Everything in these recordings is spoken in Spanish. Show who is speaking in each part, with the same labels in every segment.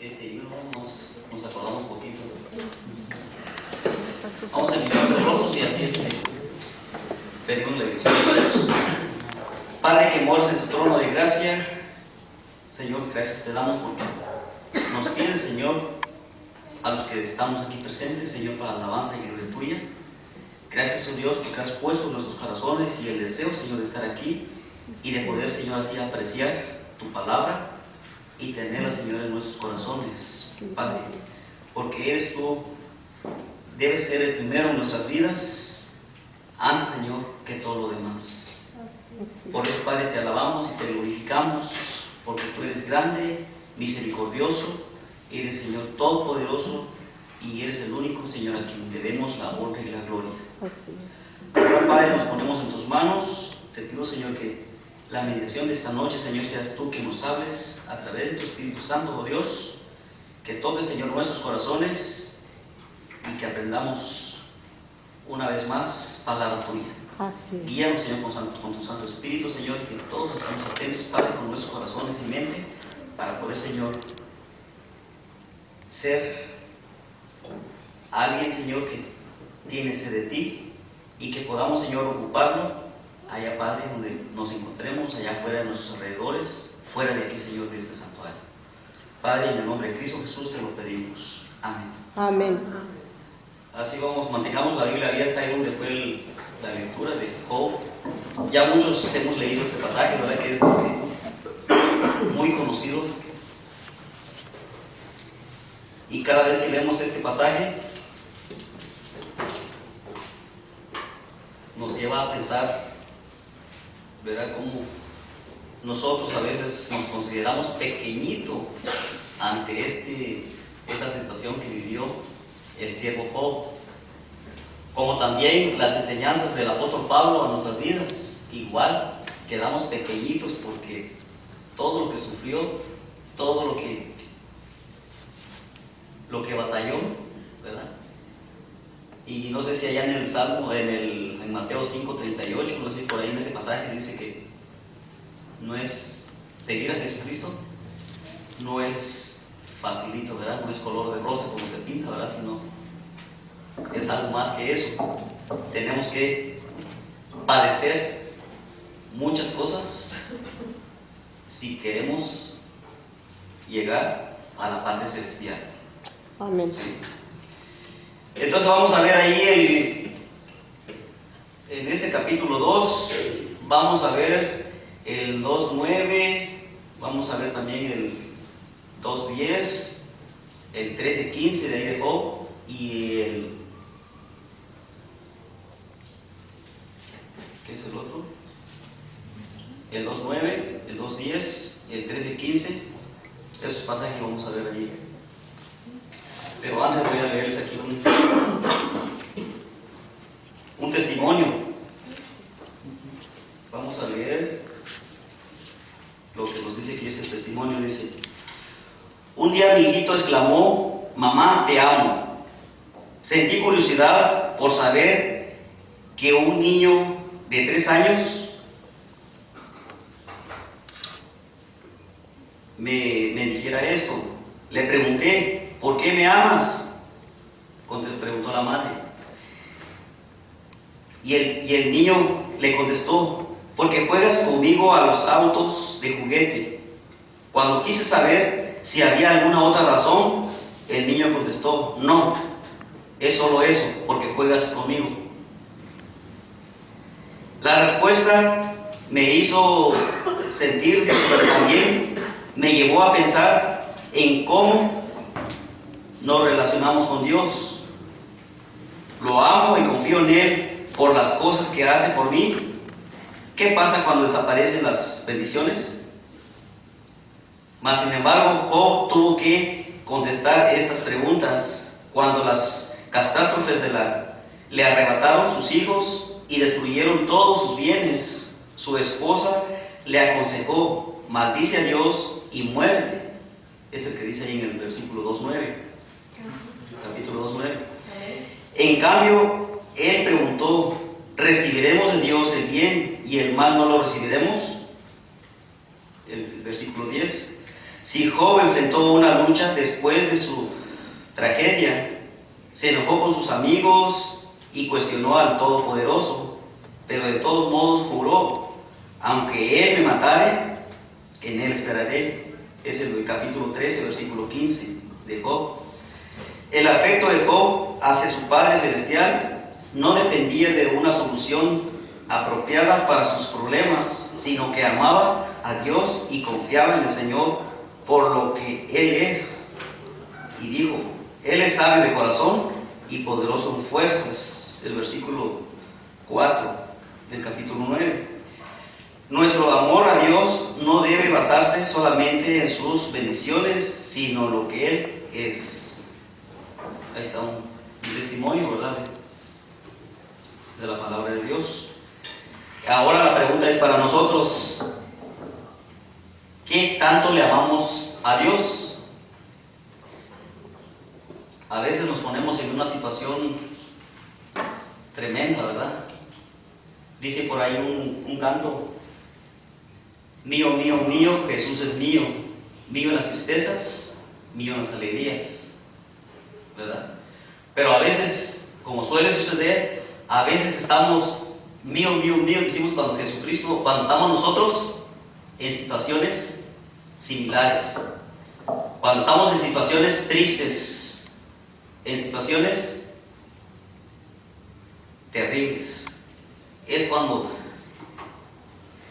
Speaker 1: nos acordamos un poquito. Vamos a limpiar los rostros y así pedimos la dirección de Dios. Padre que moras en tu trono de gracia, Señor, gracias te damos porque nos tienes, Señor, a los que estamos aquí presentes, Señor, para alabanza y gloria tuya. Gracias, oh Dios, porque has puesto en nuestros corazones y el deseo, Señor, de estar aquí y de poder, Señor, así apreciar tu palabra y tenerla, Señor, en nuestros corazones, Padre, porque eres tú, debes ser el primero en nuestras vidas, antes, Señor, que todo lo demás. Por eso, Padre, te alabamos y te glorificamos, porque tú eres grande, misericordioso, eres, Señor, todopoderoso, y eres el único, Señor, a quien debemos la honra y la gloria.
Speaker 2: Así es.
Speaker 1: Padre, nos ponemos en tus manos. Te pido, Señor, que la meditación de esta noche, Señor, seas tú que nos hables a través de tu Espíritu Santo, oh Dios, que toques, Señor, nuestros corazones y que aprendamos una vez más palabra tuya.
Speaker 2: Así es.
Speaker 1: Guíanos, Señor, con tu Santo Espíritu, Señor, que todos estemos atentos, Padre, con nuestros corazones y mente, para poder, Señor, ser alguien, Señor, que tiene sed de ti y que podamos, Señor, ocuparlo allá, Padre, donde nos encontremos, allá afuera de nuestros alrededores, fuera de aquí, Señor, de este santuario. Padre, en el nombre de Cristo Jesús te lo pedimos. Amén.
Speaker 2: Amén.
Speaker 1: Así vamos, mantengamos la Biblia abierta ahí donde fue la lectura de Job. Ya muchos hemos leído este pasaje, ¿verdad? Que es muy conocido. Y cada vez que leemos este pasaje, nos lleva a pensar, ¿verdad?, cómo nosotros a veces nos consideramos pequeñito ante esta situación que vivió el siervo Job, como también las enseñanzas del apóstol Pablo a nuestras vidas. Igual quedamos pequeñitos porque todo lo que sufrió, todo lo que batalló, ¿verdad? Y no sé si allá en el Salmo, en Mateo 5:38, no sé si por ahí en ese pasaje dice que no es seguir a Jesucristo, no es facilito, ¿verdad? No es color de rosa como se pinta, ¿verdad? Sino es algo más que eso. Tenemos que padecer muchas cosas si queremos llegar a la patria celestial.
Speaker 2: Amén.
Speaker 1: Sí. Entonces vamos a ver ahí en este capítulo 2, vamos a ver el 2:9, vamos a ver también el 2:10, el 13:15 de ahí de Job y ¿qué es el otro? El 2:9, el 2:10, el 13:15, esos pasajes los vamos a ver allí. Pero antes voy a leerles aquí un testimonio. Vamos a leer lo que nos dice aquí este testimonio. Dice: un día mi hijito exclamó: mamá, te amo. Sentí curiosidad por saber que un niño de 3 años me dijera esto. Le pregunté: ¿por qué me amas?, preguntó la madre. Y el niño le contestó: porque juegas conmigo a los autos de juguete. Cuando quise saber si había alguna otra razón, el niño contestó: no, es solo eso, porque juegas conmigo. La respuesta me hizo sentir, pero también me llevó a pensar en cómo nos relacionamos con Dios. Lo amo y confío en Él por las cosas que hace por mí. ¿Qué pasa cuando desaparecen las bendiciones? Mas sin embargo, Job tuvo que contestar estas preguntas cuando las catástrofes le arrebataron sus hijos y destruyeron todos sus bienes. Su esposa le aconsejó: maldice a Dios y muérete. Es el que dice ahí en el versículo 2:9, capítulo 2:9. En cambio, él preguntó: ¿recibiremos de Dios el bien y el mal no lo recibiremos? El versículo 10. Si Job enfrentó una lucha después de su tragedia, se enojó con sus amigos y cuestionó al Todopoderoso, pero de todos modos juró: aunque él me matare, en él esperaré. Es el capítulo 13, versículo 15 de Job. El afecto de Job hacia su Padre Celestial no dependía de una solución apropiada para sus problemas, sino que amaba a Dios y confiaba en el Señor por lo que Él es. Y dijo: Él es sabio de corazón y poderoso en fuerzas. El versículo 4 del capítulo 9. Nuestro amor a Dios no debe basarse solamente en sus bendiciones, sino lo que Él es. Ahí está un testimonio, ¿verdad?, de la palabra de Dios. Ahora la pregunta es para nosotros: ¿qué tanto le amamos a Dios? A veces nos ponemos en una situación tremenda, ¿verdad? Dice por ahí un canto: mío, mío, mío, Jesús es mío, mío en las tristezas, mío en las alegrías, ¿verdad? Pero a veces, como suele suceder, a veces estamos mío, mío, mío, decimos cuando estamos nosotros en situaciones similares, cuando estamos en situaciones tristes, en situaciones terribles, es cuando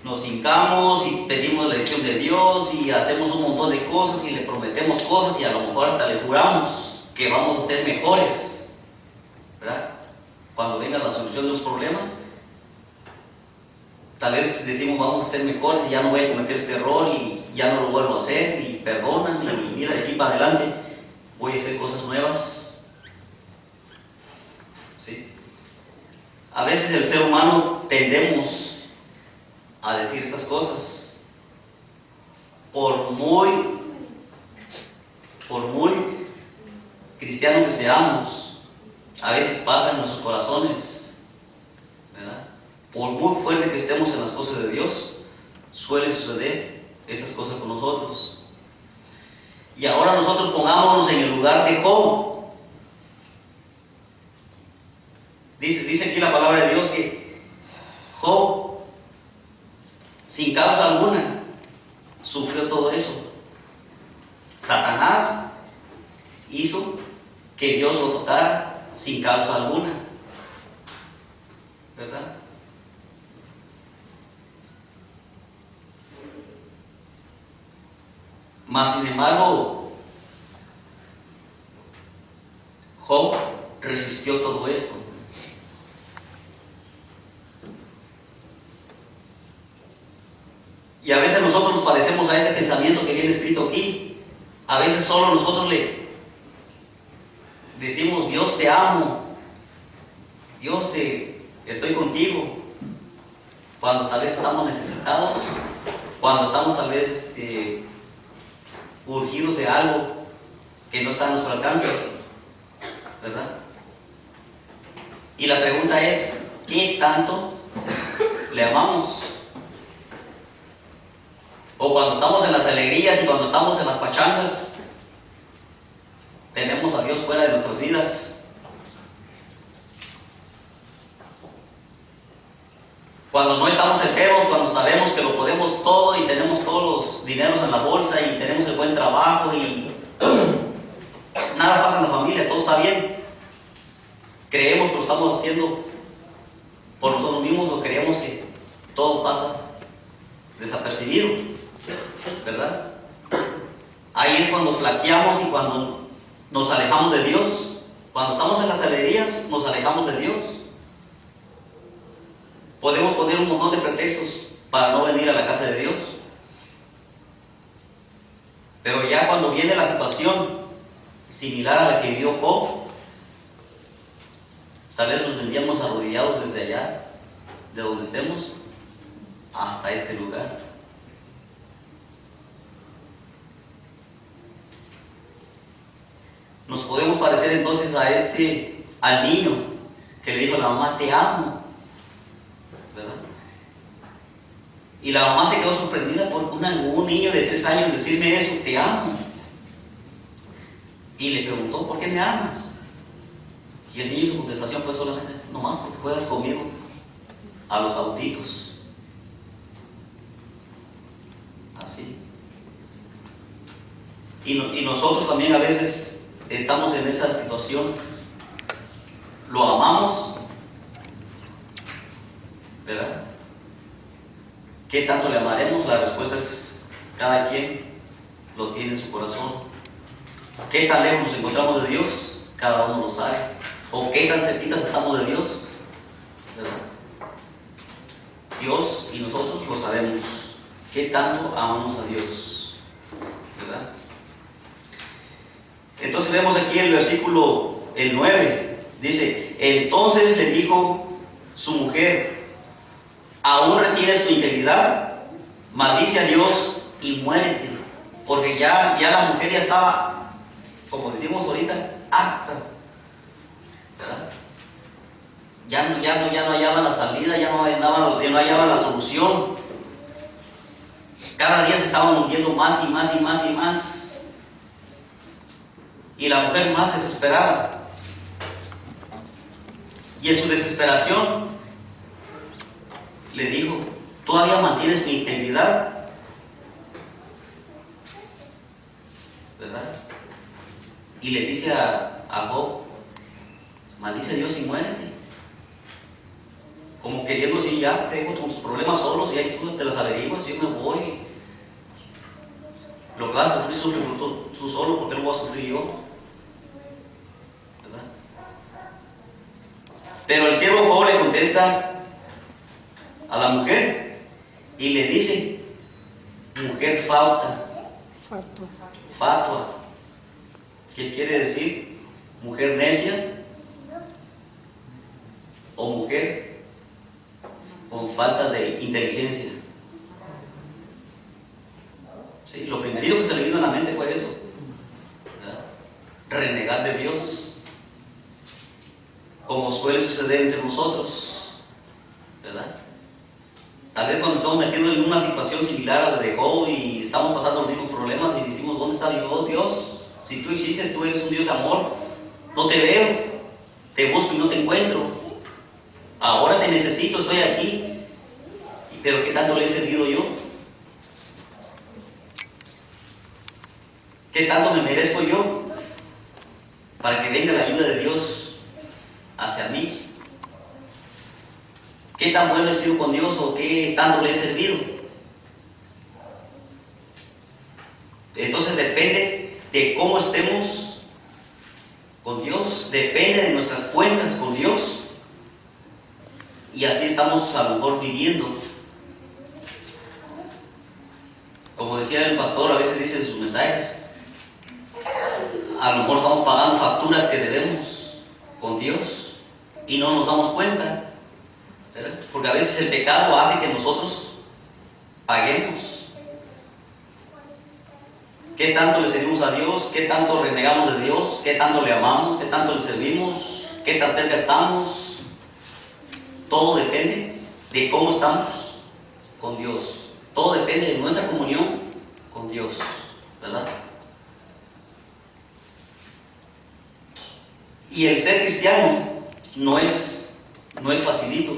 Speaker 1: nos hincamos y pedimos la dirección de Dios y hacemos un montón de cosas y le prometemos cosas y a lo mejor hasta le juramos que vamos a ser mejores, ¿verdad? Cuando venga la solución de los problemas, tal vez decimos: vamos a ser mejores y ya no voy a cometer este error y ya no lo vuelvo a hacer y perdóname y mira, de aquí para adelante voy a hacer cosas nuevas. ¿Sí? A veces el ser humano tendemos a decir estas cosas, por muy cristiano que seamos, a veces pasa en nuestros corazones, ¿verdad? Por muy fuerte que estemos en las cosas de Dios, suele suceder esas cosas con nosotros. Y ahora nosotros pongámonos en el lugar de Job. Dice aquí la palabra de Dios que Job, sin causa alguna, sufrió todo eso. Satanás hizo que Dios lo tocara sin causa alguna, ¿verdad? Mas sin embargo, Job resistió todo esto. Y a veces nosotros nos parecemos a ese pensamiento que viene escrito aquí. A veces solo nosotros le decimos: Dios te amo, Dios estoy contigo, cuando tal vez estamos necesitados, cuando estamos tal vez urgidos de algo que no está a nuestro alcance, ¿verdad? Y la pregunta es: ¿qué tanto le amamos? O cuando estamos en las alegrías y cuando estamos en las pachangas, tenemos a Dios fuera de nuestras vidas. Cuando no estamos enfermos, cuando sabemos que lo podemos todo y tenemos todos los dineros en la bolsa y tenemos el buen trabajo y nada pasa en la familia, todo está bien. Creemos que lo estamos haciendo por nosotros mismos o creemos que todo pasa desapercibido, ¿verdad? Ahí es cuando flaqueamos y cuando nos alejamos de Dios. Cuando estamos en las alegrías, nos alejamos de Dios. Podemos poner un montón de pretextos para no venir a la casa de Dios. Pero ya cuando viene la situación similar a la que vivió Job, tal vez nos vendríamos arrodillados desde allá, de donde estemos, hasta este lugar. Nos podemos parecer entonces al niño que le dijo a la mamá: te amo, ¿verdad? Y la mamá se quedó sorprendida por un niño de 3 años decirme eso, te amo. Y le preguntó, ¿por qué me amas? Y el niño, su contestación fue solamente, nomás porque juegas conmigo a los autitos. Así. Y nosotros también a veces estamos en esa situación. Lo amamos, ¿verdad? ¿Qué tanto le amaremos? La respuesta es, cada quien lo tiene en su corazón. ¿Qué tan lejos nos encontramos de Dios? Cada uno lo sabe. ¿O qué tan cerquitas estamos de Dios? ¿Verdad? Dios y nosotros lo sabemos. ¿Qué tanto amamos a Dios? ¿Verdad? Entonces vemos aquí el versículo, el 9. Dice, entonces le dijo su mujer, ¿aún retienes tu integridad? Maldice a Dios y muérete. Porque ya la mujer ya estaba, como decimos ahorita, harta. ¿Verdad? Ya no hallaba la salida, ya no hallaba la solución. Cada día se estaban hundiendo más y más y más y más. Y la mujer más desesperada. Y en su desesperación le dijo, ¿todavía mantienes tu integridad? ¿Verdad? Y le dice a Job, maldice a Dios y muérete. Como queriendo decir, ya te dejo tus problemas solos y ahí tú te las averiguas, yo me voy. Lo que vas a sufrir, sufre tú solo, porque lo voy a sufrir yo. ¿Verdad? Pero el siervo Job le contesta a la mujer y le dice, mujer fatua. ¿Qué quiere decir? Mujer necia o mujer con falta de inteligencia. Sí, lo primerito que se le vino a la mente fue eso, ¿verdad? Renegar de Dios, como suele suceder entre nosotros, ¿verdad? Tal vez cuando estamos metidos en una situación similar a la de Job y estamos pasando los mismos problemas y decimos, ¿dónde está Dios? Dios, si tú existes, tú eres un Dios de amor, no te veo, te busco y no te encuentro, ahora te necesito, estoy aquí, pero ¿qué tanto le he servido yo? ¿Qué tanto me merezco yo para que venga la ayuda de Dios hacia mí? ¿Qué tan bueno he sido con Dios o qué tanto le he servido? Entonces depende de cómo estemos con Dios, depende de nuestras cuentas con Dios, y así estamos a lo mejor viviendo. Como decía el pastor, a veces dice en sus mensajes, a lo mejor estamos pagando facturas que debemos con Dios y no nos damos cuenta, ¿verdad? Porque a veces el pecado hace que nosotros paguemos. ¿Qué tanto le servimos a Dios? ¿Qué tanto renegamos de Dios? ¿Qué tanto le amamos? ¿Qué tanto le servimos? ¿Qué tan cerca estamos? Todo depende de cómo estamos con Dios. Todo depende de nuestra comunión con Dios, ¿verdad? Y el ser cristiano no es facilito.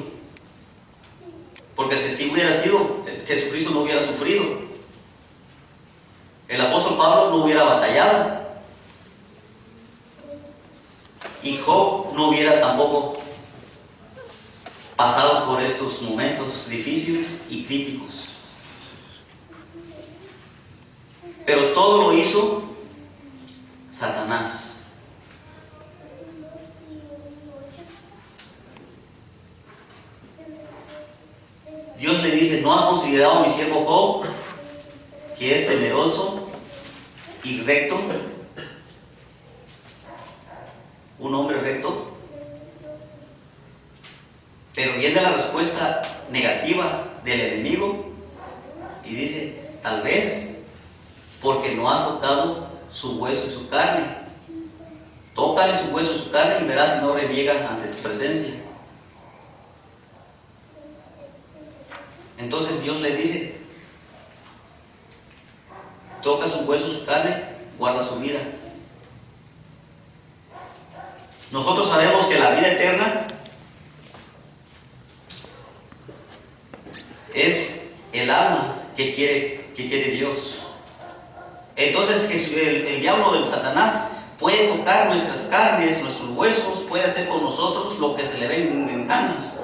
Speaker 1: Porque si así hubiera sido, Jesucristo no hubiera sufrido. El apóstol Pablo no hubiera batallado. Y Job no hubiera tampoco pasado por estos momentos difíciles y críticos. Pero todo lo hizo Satanás. Dios le dice, ¿no has considerado a mi siervo Job, que es temeroso y recto? Un hombre recto. Pero viene la respuesta negativa del enemigo y dice, tal vez porque no has tocado su hueso y su carne. Tócale su hueso y su carne y verás si no reniega ante tu presencia. Entonces Dios le dice, toca su hueso, su carne, guarda su vida. Nosotros sabemos que la vida eterna es el alma que quiere Dios. Entonces el diablo, el Satanás, puede tocar nuestras carnes, nuestros huesos, puede hacer con nosotros lo que se le ven en ganas,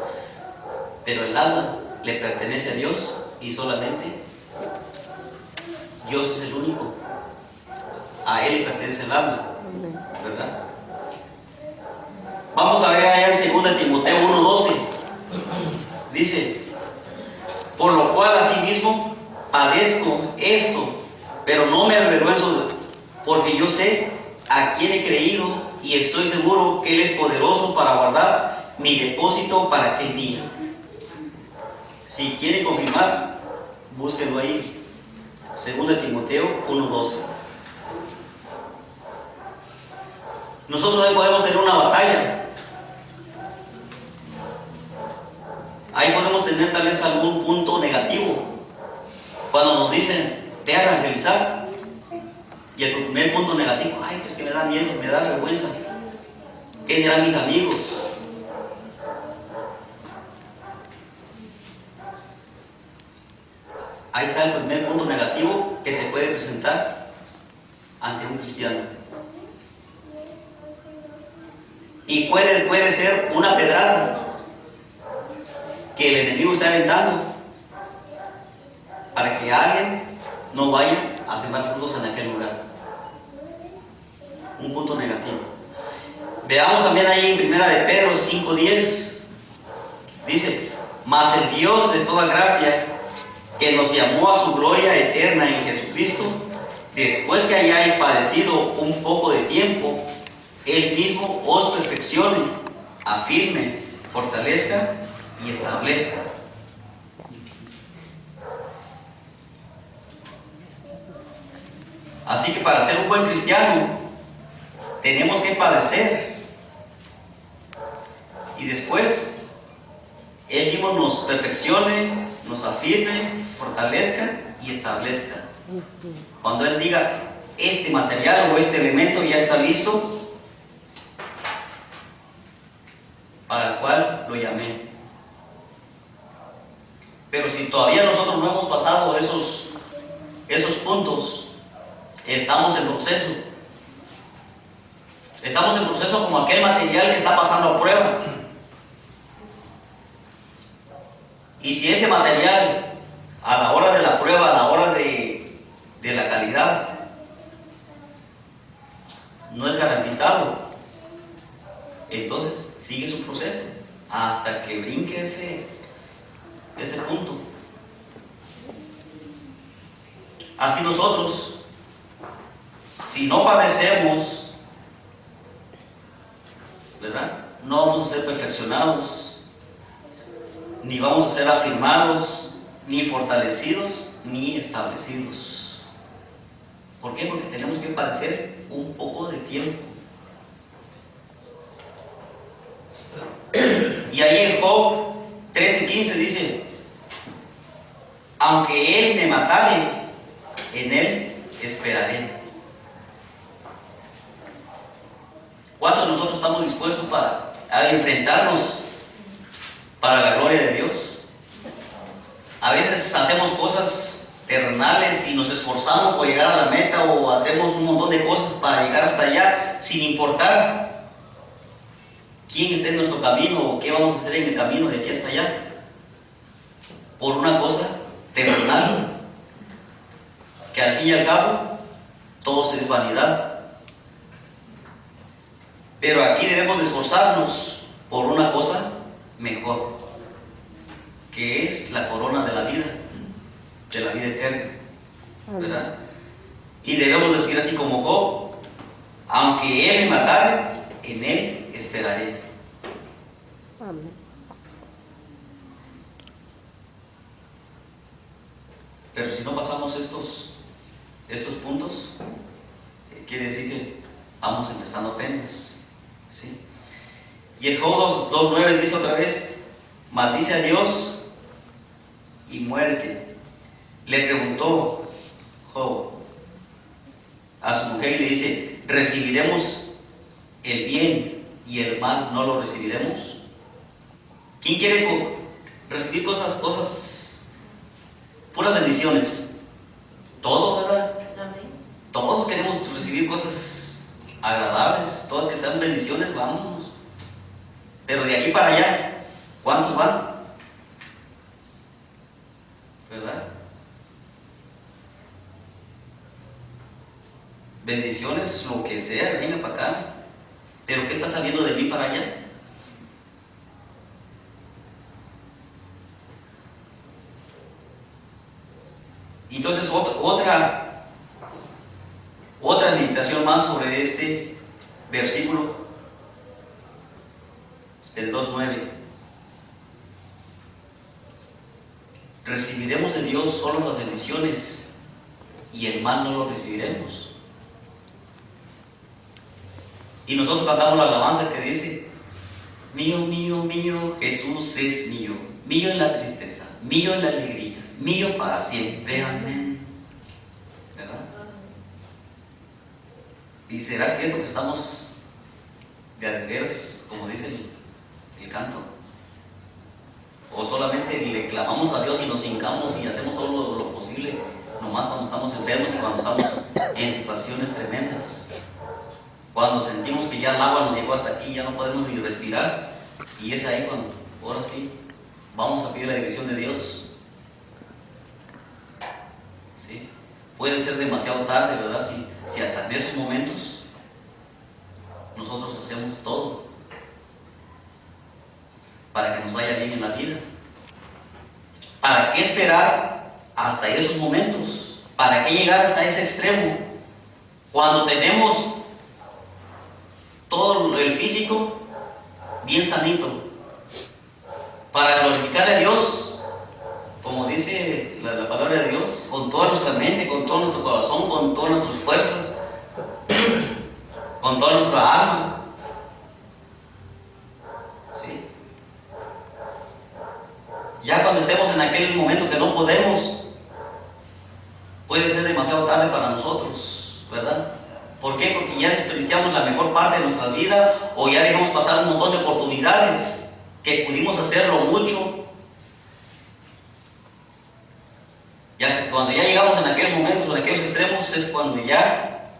Speaker 1: pero el alma le pertenece a Dios y solamente Dios es el único. A Él le pertenece el alma, ¿verdad? Vamos a ver allá en 2 Timoteo 1:12. Dice, por lo cual asimismo padezco esto, pero no me avergüenzo, porque yo sé a quién he creído y estoy seguro que Él es poderoso para guardar mi depósito para aquel día. Si quiere confirmar, búsquenlo ahí. 2 Timoteo 1:12. Nosotros hoy podemos tener una batalla. Ahí podemos tener tal vez algún punto negativo. Cuando nos dicen, ve a evangelizar, y el primer punto negativo, ay, pues que me da miedo, me da vergüenza. ¿Qué dirán mis amigos? Ahí está el primer punto negativo que se puede presentar ante un cristiano. Y puede ser una pedrada que el enemigo está aventando para que alguien no vaya a sembrar frutos en aquel lugar. Un punto negativo. Veamos también ahí en 1 de Pedro 5:10. Dice, mas el Dios de toda gracia, que nos llamó a su gloria eterna en Jesucristo, después que hayáis padecido un poco de tiempo, Él mismo os perfeccione, afirme, fortalezca y establezca. Así que para ser un buen cristiano tenemos que padecer, y después Él mismo nos perfeccione, nos afirme, fortalezca y establezca. Cuando Él diga, este material o este elemento ya está listo para el cual lo llamé. Pero si todavía nosotros no hemos pasado esos puntos, estamos en proceso. Estamos en proceso como aquel material que está pasando a prueba. Y si ese material, a la hora de la prueba, a la hora de la calidad, no es garantizado, entonces sigue su proceso hasta que brinque ese punto. Así nosotros, si no padecemos, ¿verdad?, no vamos a ser perfeccionados, ni vamos a ser afirmados, ni fortalecidos, ni establecidos. ¿Por qué? Porque tenemos que padecer un poco de tiempo. Y ahí en Job 13:15 dice, aunque Él me matare, en Él esperaré. ¿Cuántos de nosotros estamos dispuestos a enfrentarnos para la gloria de Dios? A veces hacemos cosas terrenales y nos esforzamos por llegar a la meta, o hacemos un montón de cosas para llegar hasta allá, sin importar quién esté en nuestro camino o qué vamos a hacer en el camino de aquí hasta allá, por una cosa terrenal, que al fin y al cabo todo es vanidad. Pero aquí debemos de esforzarnos por una cosa mejor, que es la corona de la vida eterna, ¿verdad? Y debemos decir así como Job, aunque Él me matare, en Él esperaré.
Speaker 2: Amén.
Speaker 1: Pero si no pasamos estos puntos, quiere decir que vamos empezando apenas, ¿sí? Y el Job 2:9 dice otra vez, maldice a Dios y muerte. Le preguntó Job a su mujer y le dice: ¿recibiremos el bien y el mal no lo recibiremos? ¿Quién quiere recibir cosas, puras bendiciones? Todos, ¿verdad? Todos queremos recibir cosas agradables, todas que sean bendiciones, vámonos. Pero de aquí para allá, ¿cuántos van? ¿Verdad? Bendiciones, lo que sea, venga para acá. Pero ¿qué está saliendo de mí para allá? Entonces, otra meditación más sobre este versículo del 2:9. Recibiremos de Dios solo las bendiciones y el mal no lo recibiremos. Y nosotros cantamos la alabanza que dice: mío, mío, mío, Jesús es mío, mío en la tristeza, mío en la alegría, mío para siempre, amén. ¿Verdad? ¿Y será cierto que estamos de a de veras, como dice el canto? ¿O solamente le clamamos a Dios y nos hincamos y hacemos todo lo posible, nomás cuando estamos enfermos y cuando estamos en situaciones tremendas? Cuando sentimos que ya el agua nos llegó hasta aquí, ya no podemos ni respirar, y es ahí cuando, ahora sí, vamos a pedir la dirección de Dios. ¿Sí? Puede ser demasiado tarde, ¿verdad? Si hasta en esos momentos nosotros hacemos todo para que nos vaya bien en la vida. ¿Para qué esperar hasta esos momentos? ¿Para qué llegar hasta ese extremo? Cuando tenemos todo el físico bien sanito, para glorificarle a Dios, como dice la palabra de Dios, con toda nuestra mente, con todo nuestro corazón, con todas nuestras fuerzas, con toda nuestra alma. ¿Sí? Ya cuando estemos en aquel momento que no podemos, puede ser demasiado tarde para nosotros, ¿verdad? ¿Por qué? Porque ya desperdiciamos la mejor parte de nuestra vida, o ya dejamos pasar un montón de oportunidades que pudimos hacerlo mucho. Y hasta cuando ya llegamos en aquel momento, en aquellos extremos, es cuando ya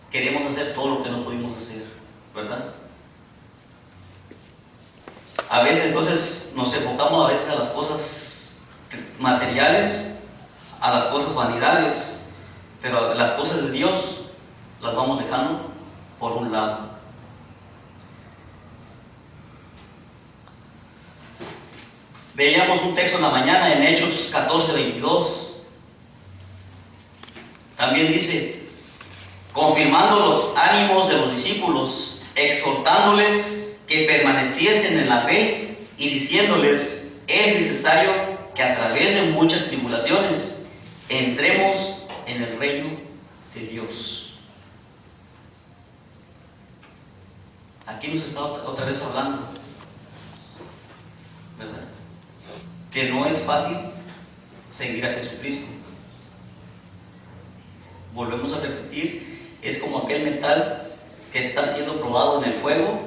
Speaker 1: queremos hacer todo lo que no pudimos hacer, ¿verdad? A veces entonces nos enfocamos a veces a las cosas materiales, a las cosas vanidades, pero las cosas de Dios las vamos dejando por un lado. Veíamos un texto en la mañana en Hechos 14:22. También dice: confirmando los ánimos de los discípulos, exhortándoles que permaneciesen en la fe y diciéndoles: es necesario que a través de muchas tribulaciones entremos en el reino de Dios. Aquí nos está otra vez hablando, ¿verdad? Que no es fácil seguir a Jesucristo. Volvemos a repetir, es como aquel metal que está siendo probado en el fuego,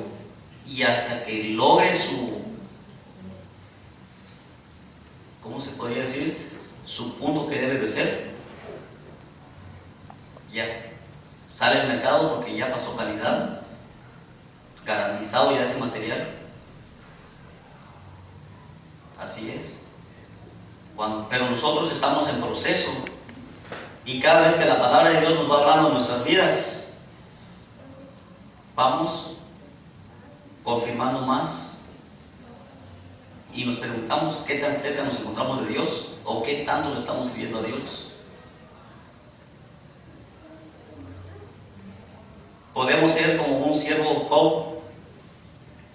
Speaker 1: y hasta que logre ¿cómo se podría decir? Su punto que debe de ser, ya sale al mercado porque ya pasó calidad, garantizado ya ese material. Así es. Pero nosotros estamos en proceso, y cada vez que la palabra de Dios nos va hablando en nuestras vidas, vamos confirmando más y nos preguntamos qué tan cerca nos encontramos de Dios, o qué tanto le estamos sirviendo a Dios. Podemos ser como un siervo Job,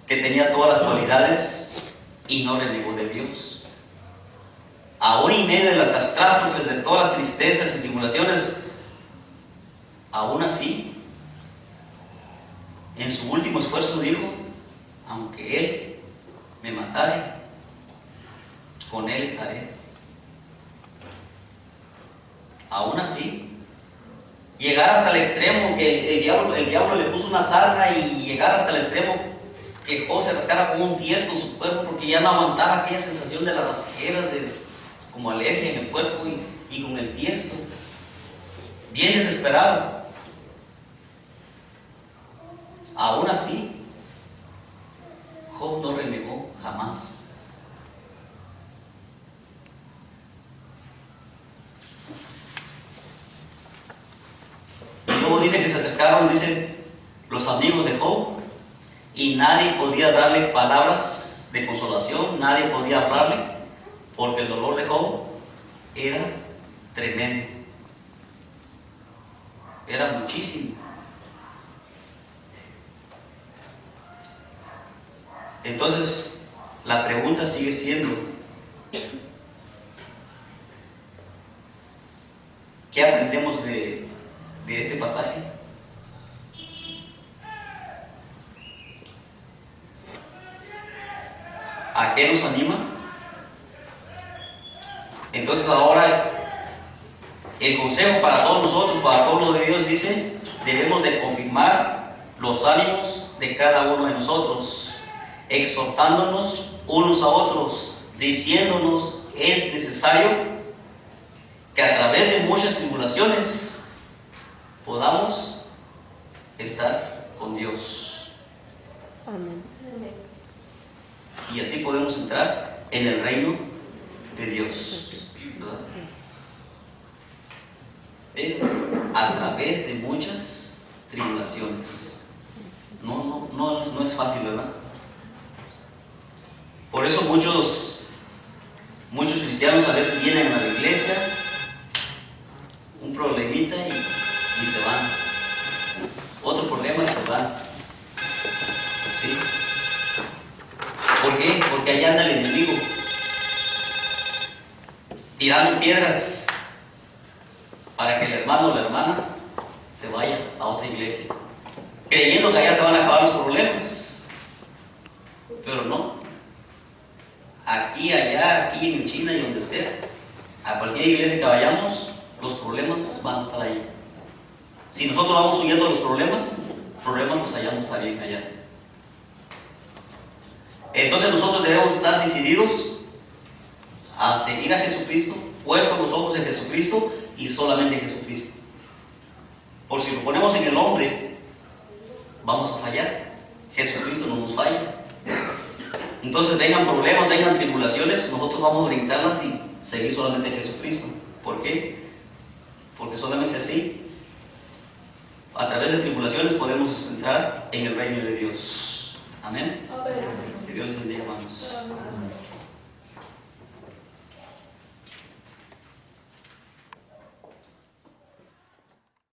Speaker 1: que tenía todas las cualidades y no renegó de Dios. Aún en medio de las catástrofes, de todas las tristezas y tribulaciones, aún así, en su último esfuerzo dijo: aunque Él me matare, con Él estaré. Aún así, llegar hasta el extremo que el diablo le puso una sarna y llegar hasta el extremo que Job se rascara con un tiesto en su cuerpo porque ya no aguantaba aquella sensación de las rasqueras, como alergia en el cuerpo y con el tiesto, bien desesperado. Aún así, Job no renegó jamás. Luego dice que se acercaron, dicen los amigos de Job, y nadie podía darle palabras de consolación, nadie podía hablarle, porque el dolor de Job era tremendo, era muchísimo. Entonces, la pregunta sigue siendo, ¿qué aprendemos de este pasaje? ¿A qué nos anima? Entonces ahora el consejo para todos nosotros, para el pueblo de Dios, dice, debemos de confirmar los ánimos de cada uno de nosotros, exhortándonos unos a otros, diciéndonos, es necesario que a través de muchas tribulaciones podamos estar con Dios.
Speaker 2: Amén.
Speaker 1: Y así podemos entrar en el reino de Dios, ¿verdad? Pero a través de muchas tribulaciones. No es fácil, ¿verdad? Por eso muchos cristianos a veces vienen a la iglesia, un problemita y se van. Otro problema y se van. ¿Sí? ¿Por qué? Porque allá anda el enemigo tirando piedras para que el hermano o la hermana se vaya a otra iglesia, creyendo que allá se van a acabar los problemas. Pero no. Aquí, allá, aquí en China y donde sea, a cualquier iglesia que vayamos, los problemas van a estar ahí. Si nosotros vamos huyendo de los problemas los hallamos también allá. Entonces nosotros debemos estar decididos a seguir a Jesucristo, puestos los ojos en Jesucristo y solamente en Jesucristo. Por si lo ponemos en el hombre, vamos a fallar. Jesucristo no nos falla. Entonces vengan problemas, vengan tribulaciones, nosotros vamos a brincarlas y seguir solamente a Jesucristo. ¿Por qué? Porque solamente así, a través de tribulaciones, podemos entrar en el reino de Dios. Amén. Que Dios les bendiga, hermanos.